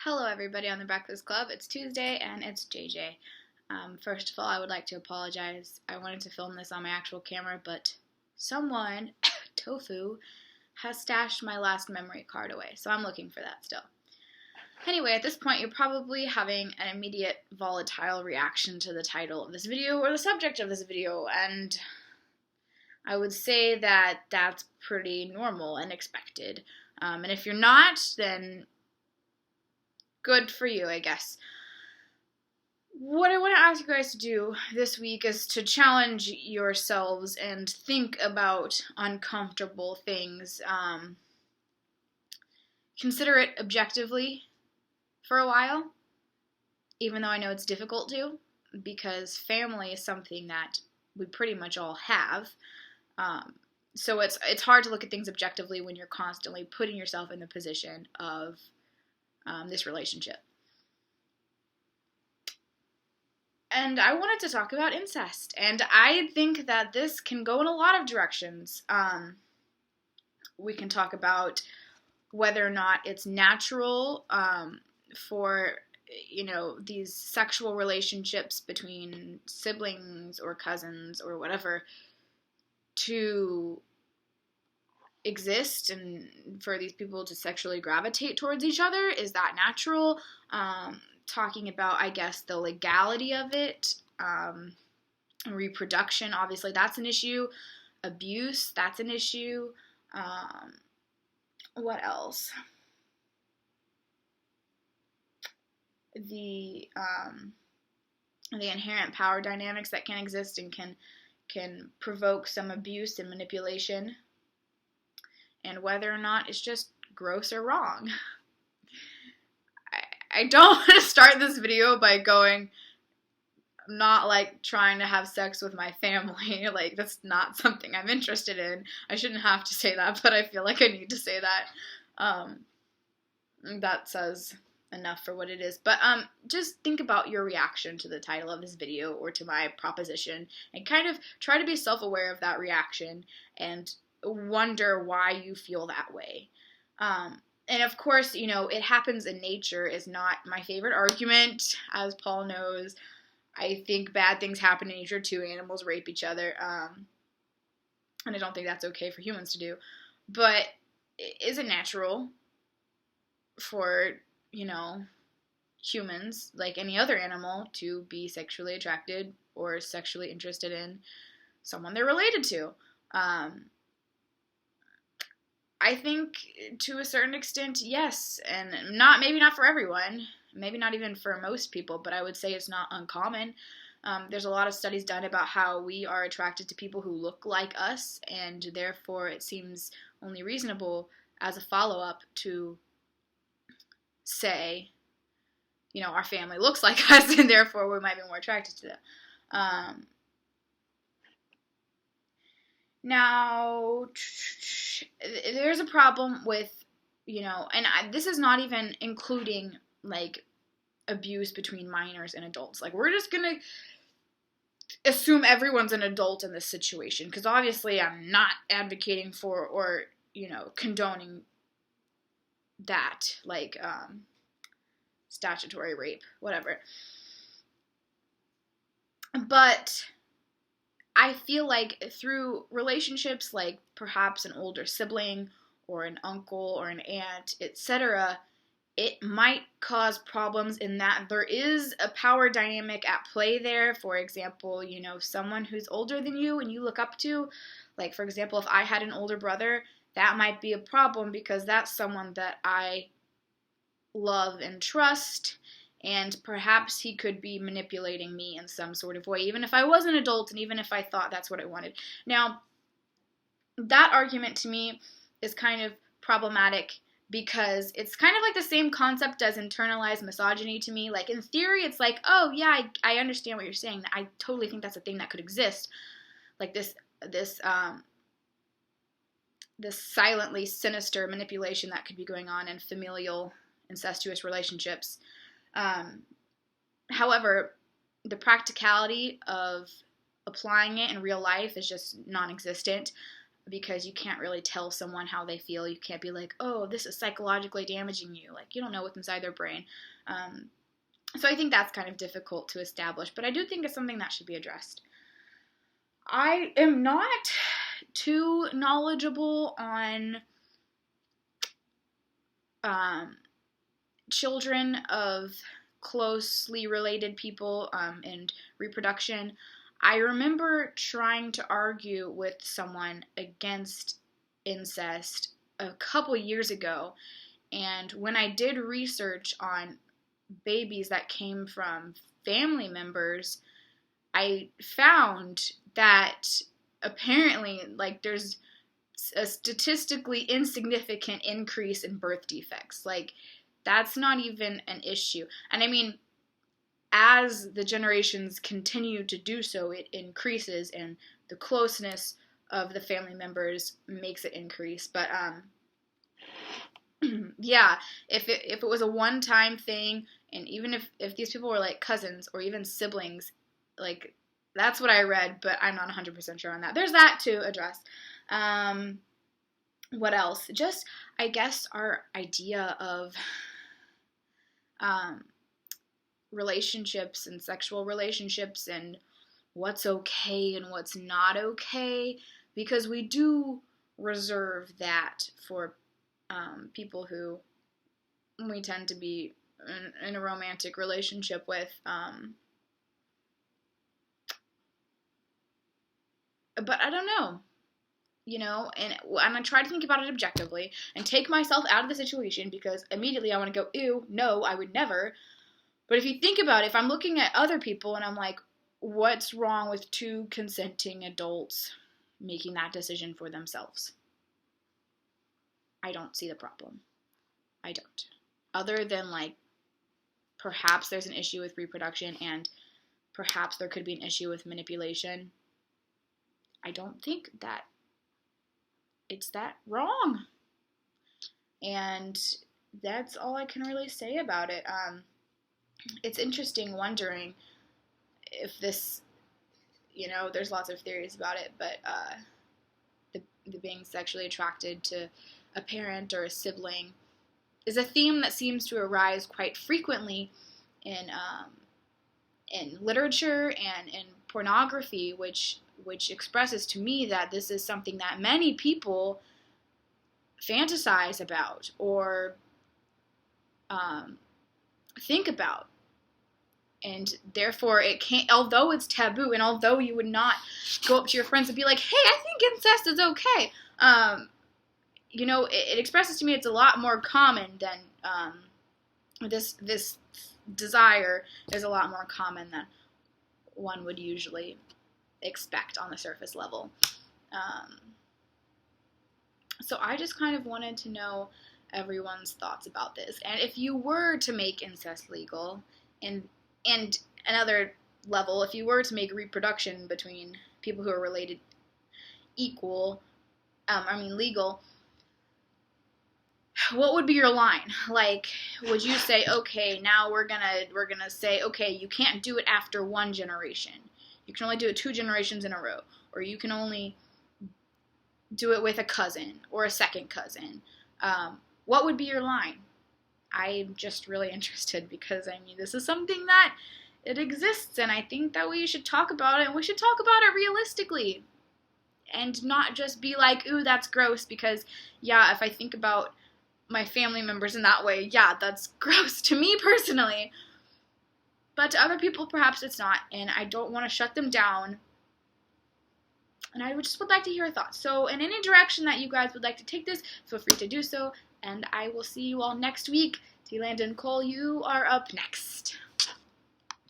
Hello everybody on the Breakfast Club. It's Tuesday and it's JJ. First of all, I would like to apologize. I wanted to film this on my actual camera, but someone, Tofu, has stashed my last memory card away, so I'm looking for that still. Anyway, at this point, you're probably having an immediate volatile reaction to the title of this video or the subject of this video, and I would say that that's pretty normal and expected. And if you're not, then good for you, I guess. What I want to ask you guys to do this week is to challenge yourselves and think about uncomfortable things. Consider it objectively for a while, even though I know it's difficult to, because family is something that we pretty much all have. So it's hard to look at things objectively when you're constantly putting yourself in the position of this relationship. And I wanted to talk about incest, and I think that this can go in a lot of directions. We can talk about whether or not it's natural for, these sexual relationships between siblings or cousins or whatever to exist and for these people to sexually gravitate towards each other. Is that natural? Talking about, I guess, the legality of it. Reproduction, obviously, that's an issue. Abuse, that's an issue. What else? The inherent power dynamics that can exist and can provoke some abuse and manipulation, and whether or not it's just gross or wrong. I don't want to start this video by going, I'm not, trying to have sex with my family. That's not something I'm interested in. I shouldn't have to say that, but I feel like I need to say that. That says enough for what it is. But just think about your reaction to the title of this video or to my proposition and kind of try to be self-aware of that reaction and wonder why you feel that way. And of course, it happens in nature is not my favorite argument, as Paul knows. I think bad things happen in nature too. Animals rape each other. And I don't think that's okay for humans to do. But is it natural for, humans, like any other animal, to be sexually attracted or sexually interested in someone they're related to? I think to a certain extent, yes, and maybe not for everyone, maybe not even for most people, but I would say it's not uncommon. There's a lot of studies done about how we are attracted to people who look like us, and therefore it seems only reasonable as a follow-up to say, our family looks like us, and therefore we might be more attracted to them. Now, there's a problem with, this is not even including, abuse between minors and adults. We're just going to assume everyone's an adult in this situation, because obviously I'm not advocating for or, condoning that, statutory rape, whatever. But I feel like through relationships like perhaps an older sibling or an uncle or an aunt, etc., it might cause problems in that there is a power dynamic at play there. For example, someone who's older than you and you look up to, for example, if I had an older brother, that might be a problem because that's someone that I love and trust, and perhaps he could be manipulating me in some sort of way, even if I was an adult and even if I thought that's what I wanted. Now, that argument to me is kind of problematic because it's kind of like the same concept as internalized misogyny to me. In theory, it's oh, yeah, I understand what you're saying. I totally think that's a thing that could exist. This silently sinister manipulation that could be going on in familial incestuous relationships. However, the practicality of applying it in real life is just non-existent. because you can't really tell someone how they feel. You can't be like, oh, this is psychologically damaging you. Like, you don't know what's inside their brain. So I think that's kind of difficult to establish, but I do think it's something that should be addressed. I am not too knowledgeable on children of closely related people and reproduction. I remember trying to argue with someone against incest a couple years ago, and when I did research on babies that came from family members, I found that apparently, like, there's a statistically insignificant increase in birth defects. Like, that's not even an issue. And I mean, as the generations continue to do so, it increases, and the closeness of the family members makes it increase. But yeah, if it was a one-time thing, and even if these people were like cousins or even siblings, like, that's what I read, but I'm not 100% sure on that. There's that to address. What else? Just, I guess, our idea of relationships and sexual relationships and what's okay and what's not okay, because we do reserve that for people who we tend to be in a romantic relationship with. But I don't know, and I try to think about it objectively and take myself out of the situation, because immediately I want to go, ew, no, I would never. But if you think about it, if I'm looking at other people and I'm like, what's wrong with two consenting adults making that decision for themselves? I don't see the problem. I don't. Other than, like, perhaps there's an issue with reproduction and perhaps there could be an issue with manipulation. I don't think that it's that wrong. And that's all I can really say about it. It's interesting wondering if this, there's lots of theories about it, but the being sexually attracted to a parent or a sibling is a theme that seems to arise quite frequently in literature and in pornography, which expresses to me that this is something that many people fantasize about or think about. And therefore, it can't, although it's taboo, and although you would not go up to your friends and be like, hey, I think incest is okay, it expresses to me it's a lot more common than this desire is a lot more common than one would usually expect on the surface level. So I just kind of wanted to know everyone's thoughts about this. And if you were to make incest legal, and another level, if you were to make reproduction between people who are related legal, what would be your line? Like, would you say, okay, now we're gonna say, okay, you can't do it after one generation. You can only do it 2 generations in a row. Or you can only do it with a cousin or a second cousin. What would be your line? I'm just really interested, because, this is something that it exists, and I think that we should talk about it, and we should talk about it realistically. And not just be like, ooh, that's gross, because, yeah, if I think about my family members in that way, yeah, that's gross to me personally. But to other people, perhaps it's not, and I don't want to shut them down. And I would like to hear your thoughts. So in any direction that you guys would like to take this, feel free to do so. And I will see you all next week. T. Landon Cole, you are up next.